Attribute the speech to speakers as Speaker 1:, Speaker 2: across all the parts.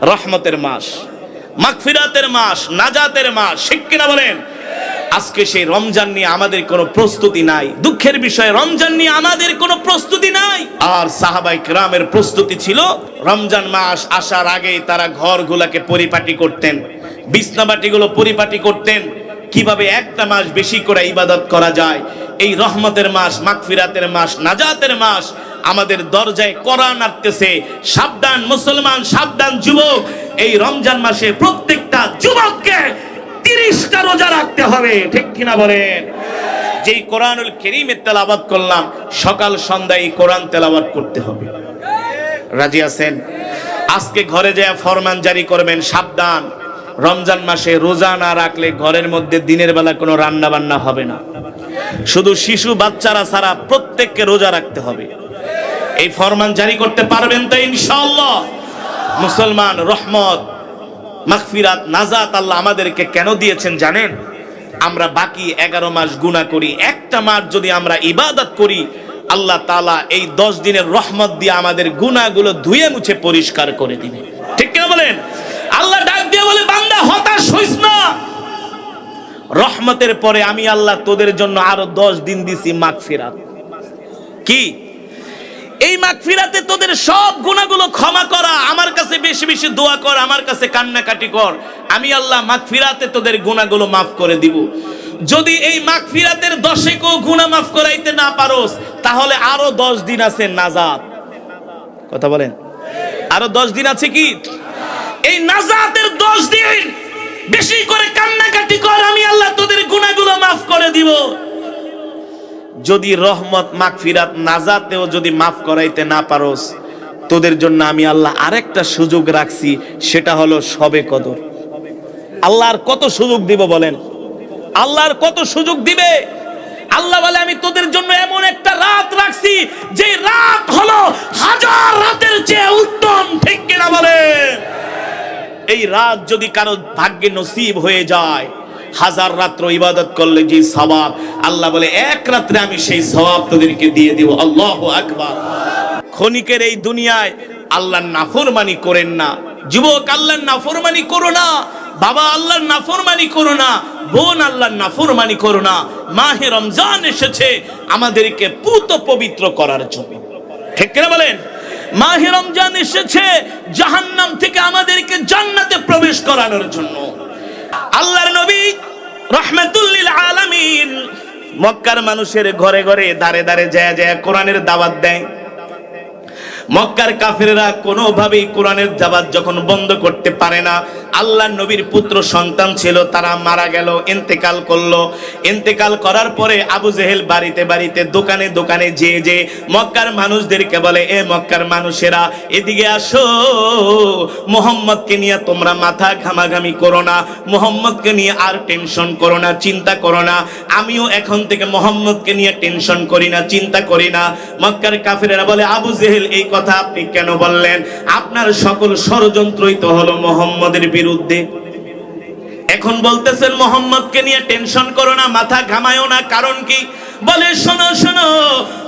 Speaker 1: রহমতের মাস, মাগফিরাতের মাস, নাজাতের মাস, ঠিক কিনা বলেন? আজকে সেই রমজান নিয়ে আমাদের কোনো প্রস্তুতি নাই। দুঃখের বিষয়, রমজান নিয়ে আমাদের কোনো প্রস্তুতি নাই। আর সাহাবায়ে কেরামের প্রস্তুতি ছিল, রমজান মাস আসার আগেই তারা ঘরগুলোকে পরিপাটি করতেন, বিছনাবাটিগুলো পরিপাটি করতেন, কিভাবে একটা মাস বেশি করে ইবাদত করা যায়। এই রহমতের মাস, মাগফিরাতের মাস, নাজাতের মাস আমাদের দরজায় কড়া নাড়তেছে। সাবধান মুসলমান, সাবধান যুবক, এই রমজান মাসে প্রত্যেকটা যুবককে 30টা রোজা রাখতে হবে, ঠিক কিনা বলেন? যেই কোরআনুল কারীমের তেলাওয়াত করলাম, সকাল সন্ধ্যায় এই কোরআন তেলাওয়াত করতে হবে। রাজি আছেন? আজকে ঘরে যায় ফরমান জারি করবেন, সাবধান, রমজান মাসে রোজা না রাখলে ঘরের মধ্যে দিনের বেলা কোনো রান্না বান্না হবে না। শুধু শিশু বাচ্চারা ছাড়া প্রত্যেককে রোজা রাখতে হবে। এই ফরমান জারি করতে পারবেন তো ইনশাআল্লাহ? মুসলমান, রহমত, মাগফিরাত, নাজাত আল্লাহ আমাদেরকে কেন দিয়েছেন জানেন? আমরা বাকি 11 মাস গুনাহ করি, একটা মাস যদি আমরা ইবাদত করি, আল্লাহ তাআলা এই 10 দিনের রহমত দিয়ে আমাদের গুনাহগুলো ধুয়ে মুছে পরিষ্কার করে দিবে, ঠিক কিনা বলেন? আল্লাহ ডাক দিয়ে বলে, বান্দা হতাশ হইস না, রহমতের পরে আমি আল্লাহ তোদের জন্য আরো 10 দিন দিছি মাগফিরাত। কি? এই মাগফিরাতে তোদের সব গুনাহগুলো ক্ষমা করা। আমার কাছে বেশি বেশি দোয়া কর, আমার কাছে কান্নাকাটি কর, আমি আল্লাহ মাগফিরাতে তোদের গুনাহগুলো মাফ করে দিব। যদি এই মাগফিরাতের 10 গুনাহ মাফ করাইতে না পারোস, তাহলে আরো 10 দিন আছে নাজাত। কথা বলেন? আরো 10 দিন আছে কি? এই নাজাতের 10 দিন বেশি করে কান্নাকাটি কর, আমি আল্লাহ তোদের গুনাহগুলো মাফ করে দিব। যদি রহমত, মাগফিরাত, নাজাতেও যদি মাফ করাইতে না পারোস, তোদের জন্য আমি আল্লাহ আরেকটা সুযোগ রাখছি, সেটা হলো শবে কদর। আল্লাহর কত সুযোগ দিব বলেন? আল্লাহর কত সুযোগ দিবে? আল্লাহ বলে, আমি তোদের জন্য এমন একটা রাত রাখছি, যে রাত হলো 1000 রাতের চেয়ে উত্তম, ঠিক কিনা বলে? এই রাত যদি কারো ভাগ্যে নসিব হয়ে যায়, 1000 রাত্র ইবাদত করলে যে সওয়াব, আল্লাহ বলে এক রাত্রে আমি সেই সওয়াব তোদেরকে দিয়ে দেব। আল্লাহু আকবার। ক্ষণিকের এই দুনিয়ায় আল্লাহর নাফরমানি করেন না। যুবক, আল্লাহর নাফরমানি করো না। বাবা, আল্লাহর নাফরমানি করো না। বোন, আল্লাহর নাফরমানি করো না। মাহে রমজান এসেছে আমাদেরকে পুত পবিত্র করার জন্য, ঠিক কিনা বলেন? মাহে রমজান এসেছে জাহান্নাম থেকে আমাদেরকে জান্নাতে প্রবেশ করানোর জন্য। আল্লাহর নবী রাহমাতুল লিল আলামিন মক্কার মানুষের ঘরে ঘরে দাঁড়ে দাঁড়ে যায় যায় কোরআনের দাওয়াত দেয়। মক্কার কাফেররা কোনোভাবেই কোরআনের দাওয়াত যখন বন্ধ করতে পারে না, আল্লাহর নবীর পুত্র সন্তান ছিল, তারা মারা গেল, ইন্তেকাল করলো। ইন্তেকাল করার পরে আবু জেহেল বাড়িতে বাড়িতে, দোকানে দোকানে যেয়ে যে মক্কার মানুষদেরকে বলে, এ মক্কার মানুষেরা এদিকে আসো, মুহাম্মদকে নিয়ে তোমরা মাথা ঘামাঘামি করো না, মুহাম্মদকে নিয়ে আর টেনশন করো না, চিন্তা করো না। আমিও এখন থেকে মুহাম্মদকে নিয়ে টেনশন করি না, চিন্তা করি না। মক্কার কাফেরেরা বলে, আবু জেহেল এই কথা আপনি কেন বললেন? আপনার সকল ষড়যন্ত্রই তো হলো মুহাম্মদের বিরুদ্ধে। এখন বলতেছেন মুহাম্মদকে নিয়ে টেনশন করো না, মাথা ঘামায়ও না, কারণ কি? বলে, শোনো শোনো,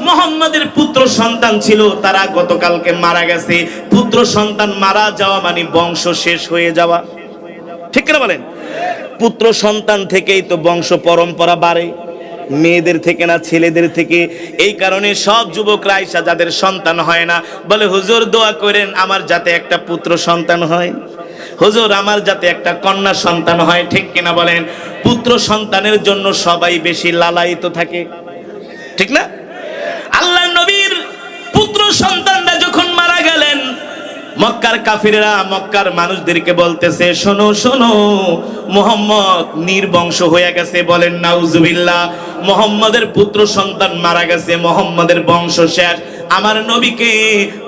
Speaker 1: মুহাম্মদের পুত্র সন্তান ছিল, তারা গতকালকে মারা গেছে। পুত্র সন্তান মারা যাওয়া মানে বংশ শেষ হয়ে যাওয়া, ঠিক না বলেন? পুত্র সন্তান থেকেই তো বংশ পরম্পরা বাড়ে, মেয়েদের থেকে না, ছেলেদের থেকে। এই কারণে সব যুবকরা আইসা, যাদের সন্তান হয় না, বলে, হুজুর দোয়া করেন আমার যাতে একটা পুত্র সন্তান হয়, হুজুর আমার যাতে একটা কন্যা সন্তান হয়, ঠিক কিনা বলেন? পুত্র সন্তানের জন্য সবাই বেশি লালায়িত থাকে, ঠিক না? আল্লাহ নবীর পুত্র সন্তানরা যখন মারা গেলেন, মক্কার কাফিররা মক্কার মানুষদেরকে বলতেছে, শোনো শোনো, মুহাম্মদ নির্বংশ হয়ে গেছে। বলেন নাউজুবিল্লাহ। মুহাম্মদের পুত্র সন্তান মারা গেছে, মুহাম্মদের বংশ শেষ। আমার নবীকে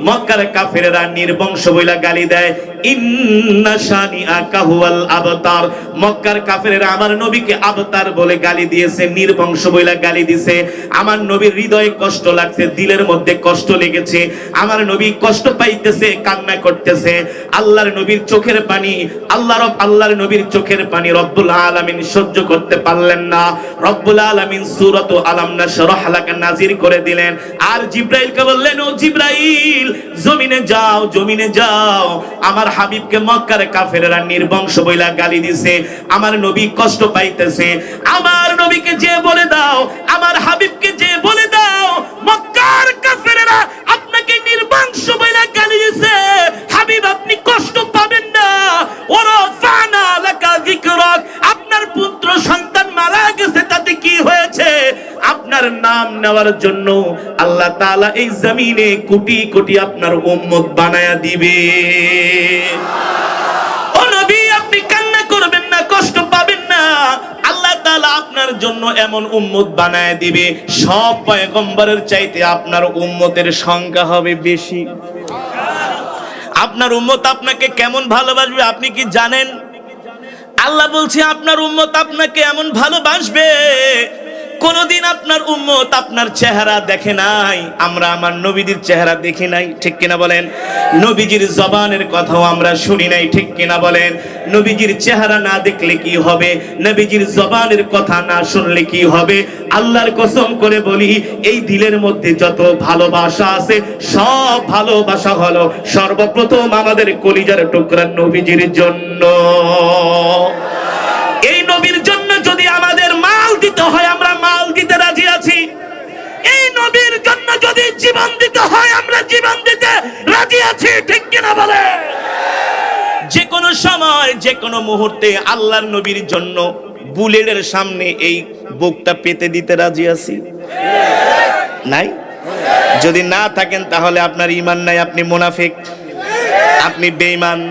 Speaker 1: মক্কার কাফেররা নির্বংশ বইলা গালি দেয়। ইন্না শানিআকা হুয়াল আবতার। মক্কার কাফেররা আমার নবীকে আবতার বলে গালি দিয়েছে, নির্বংশ বইলা গালি দিয়েছে। আমার নবীর হৃদয়ে কষ্ট লাগছে, দিলের মধ্যে কষ্ট লেগেছে। আমার নবী কষ্ট পাইতেছে, কান্না করতেছে। আল্লাহর নবীর চোখের পানি, আল্লাহর নবীর চোখের পানি রব্বুল আলামিন সহ্য করতে পারলেন না। রব্বুল আলামিন সূরাত আলাম নাশরাহ লাকা নাজির করে দিলেন। আর জিবরাইলকে বললেন, ও জিবরাইল, জমিনে যাও, জমিনে যাও, আমার হাবিবকে মক্কার কাফেররা নির্বংশ বইলা গালি দিছে, আমার নবী কষ্ট পাইতেছে। আমার নবীকে যে বলে দাও, আমার হাবিবকে যে বলে দাও, মক্কার কাফেররা আপনাকে নির্বংশ বইলা গালি দিছে, হাবিব আপনি কষ্ট পাবেন না। ওরাফানা লাকা যিকরাক, আপনার পুত্র সন্তান মারা গেছে, তাতে কি হয়েছে? আপনার নাম নেওয়ার জন্য আল্লাহ তাআলা এই জমিনে কোটি কোটি আপনার উম্মত বানায়া দিবে। ও নবী, আপনি কান্না করবেন না, কষ্ট পাবেন না। আল্লাহ তাআলা আপনার জন্য এমন উম্মত বানায়া দিবে, সব পয়গম্বরের চাইতে আপনার উম্মতের সংখ্যা হবে বেশি। আপনার উম্মত আপনাকে কেমন ভালোবাসবে আপনি কি জানেন? আল্লাহ বলছে আপনার উম্মত আপনাকে এমন ভালোবাসবে, কোনদিন আপনার উম্মত আপনার চেহারা দেখে নাই, আমরা আমার নবীজির চেহারা দেখি নাই, ঠিক কিনা বলেন? নবীজির জবানের কথাও আমরা শুনি নাই, ঠিক কিনা বলেন? নবীজির চেহারা না দেখলে কি হবে? নবীজির জবানের কথা না শুনলে কি হবে? আল্লাহর কসম করে বলি, এই দিলের মধ্যে যত ভালোবাসা আছে, সব ভালোবাসা হলো সর্বপ্রথম আমাদের কলিজার টুকরা নবীজির জন্য। এই নবীর জন্য যদি আমাদের মাল দিতে হয়, আমরা মাল দিতে রাজি আছি। এই নবীর জন্য যদি জীবন দিতে হয়, আমরা জীবন দিতে রাজি আছি, ঠিক কিনা বলে? যে কোনো সময়, যে কোনো মুহূর্তে আল্লাহর নবীর জন্য বুলেটের সামনে এই বুকটা পেতে দিতে রাজি আছি। নাই? যদি না থাকেন তাহলে আপনার ঈমান নাই, আপনি মুনাফিক, আপনি বেঈমান।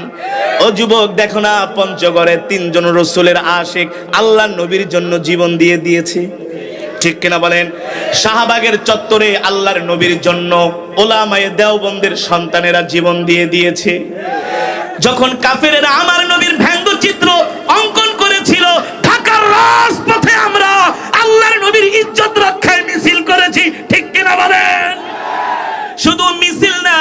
Speaker 1: ও যুবক, দেখো না, পঞ্চগড়ে 3 জন রাসূলের আশিক আল্লাহর নবীর জন্য জীবন দিয়ে দিয়েছে, ঠিক কিনা বলেন? শাহবাগের চত্বরে আল্লাহর নবীর জন্য ওলামায়ে দেওবন্দের সন্তানেরা জীবন দিয়ে দিয়েছে। যখন কাফেরেরা আমার নবীর ব্যঙ্গচিত্র অঙ্কন করেছিল, ঢাকার রাজপথে আমরা আল্লাহর নবীর ইজ্জত রক্ষায় মিছিল করেছি, ঠিক কিনা বলেন? শুধু মিছিল না,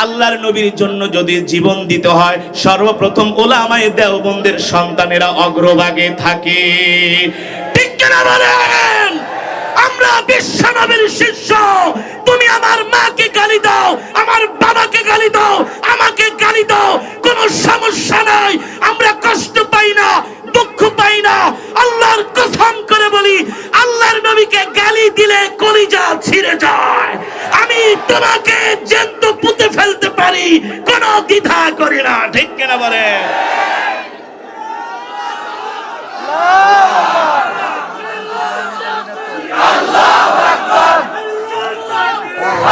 Speaker 1: আল্লাহর নবীর জন্য যদি জীবন দিতে হয়, সর্বপ্রথম ওলামায়ে দেওবন্দের সন্তানেরা অগ্রভাগে থাকে, ঠিক কিনা বলেন? আমরা বিশ্বনবীর শিষ্য। তুমি আমার মাকে গালি দাও, আমার বাবাকে গালি দাও, আমাকে গালি দাও, কোনো সমস্যা নাই, আমরা কষ্ট পাই না, দুঃখ পাই না। আল্লাহর কসম করে বলি, আল্লাহর নবীকে গালি দিলে কলিজা ছিঁড়ে যায়। আমি তোমাকে জ্যান্ত পুঁতে ফেলতে পারি, কোনো দ্বিধা করি না, ঠিক কিনা বলে? আল্লাহু আকবার,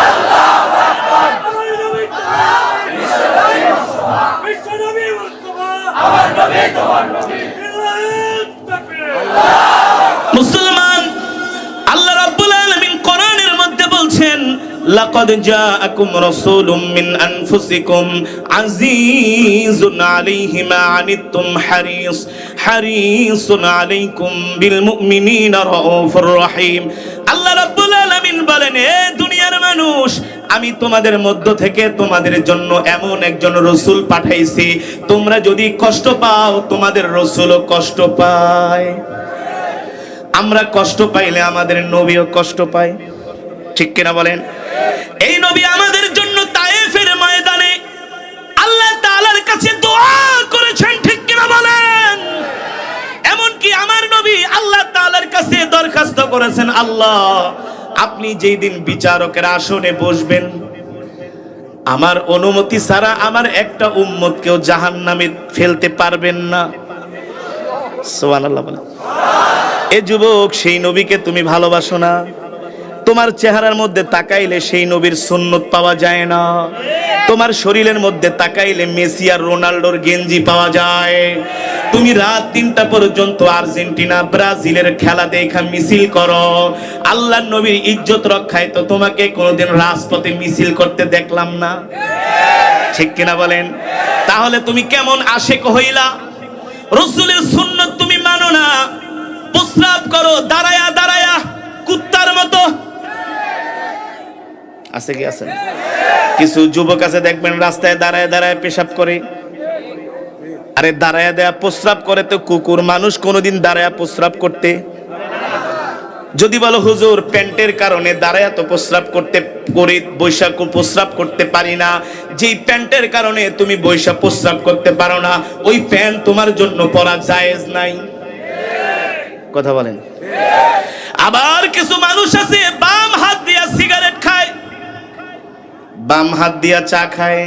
Speaker 1: আল্লাহু আকবার। বিশ্বনবী মুস্তাফা, আমার নবী তোমার নবী। মুসলমান, আল্লাহ রাব্বুল আলামিন কোরআনের মধ্যে বলছেন, লাকাদ জাআকুম রাসূলুম মিন আনফুসিকুম আজিজুন আলাইহি মা আনিতুম হারিসুন আলাইকুম বিল মুমিনিনা রাউফুর রহিম। আল্লাহ রাব্বুল আলামিন বলেন, হে দুনিয়ার মানুষ, আমি তোমাদের মধ্য থেকে তোমাদের জন্য এমন একজন রাসূল পাঠাইছি, তোমরা যদি কষ্ট পাও, তোমাদের রাসূলও কষ্ট পায়। আমরা কষ্ট পাইলে আমাদের নবীও কষ্ট পায়, ঠিক কিনা বলেন? এই নবী আমাদের জন্য তায়েফের ময়দানে আল্লাহ তাআলার কাছে দোয়া করেছেন, ঠিক কিনা বলেন? এমনকি আমার নবী আল্লাহ তাআলার কাছে দরখাস্ত করেছেন, আল্লাহ, আপনি যেই দিন বিচারকের আসনে বসবেন, আমার অনুমতি ছাড়া আমার একটা উম্মতকেও জাহান্নামে ফেলতে পারবেন না। সুবহানাল্লাহ বলেন। এ যুবক, সেই নবীকে তুমি ভালোবাসো না? তোমার চেহারার মধ্যে তাকাইলে সেই নবীর সুন্নত পাওয়া যায় না। তোমার শরীরের মধ্যে তাকাইলে মেসি আর রোনাল্ডোর গেঞ্জি পাওয়া যায়। তুমি রাত 3টা পর্যন্ত আর্জেন্টিনা ব্রাজিলের খেলা দেখা মিছিল করো। আল্লাহর নবীর ইজ্জত রক্ষায় তো তোমাকে কোনোদিন রাজপথে মিছিল করতে দেখলাম না, ঠিক কিনা বলেন? তাহলে তুমি কেমন আশেক হইলা? রাসূলের সুন্নত তুমি মানো না, প্রস্রাব করো দাঁড়ায়া দাঁড়ায়া কুত্তার মতো। আছে কি আছে? কিছু যুবক আছে দেখবেন রাস্তায় দাঁড়ায় দাঁড়ায় পেশাব করে। আরে দাঁড়ায়া দেয়া প্রস্রাব করে তো কুকুর, মানুষ কোনোদিন দাঁড়ায়া প্রস্রাব করতে যদি বলো হুজুর প্যান্টের কারণে দাঁড়ায় তো প্রস্রাব করতে করে বৈশাখ প্রস্রাব করতে পারি না, যেই প্যান্টের কারণে তুমি বৈশাখ প্রস্রাব করতে পারো না, ওই প্যান্ট তোমার জন্য পরা জায়েজ নাই। কথা বলেন। আবার কিছু মানুষ আছে বাম হাত দিয়া সিগারেট খায়, বাম হাত দিয়া চা খায়,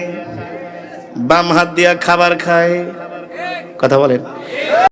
Speaker 1: বাম হাত দিয়া খাবার খায়। কথা বলেন।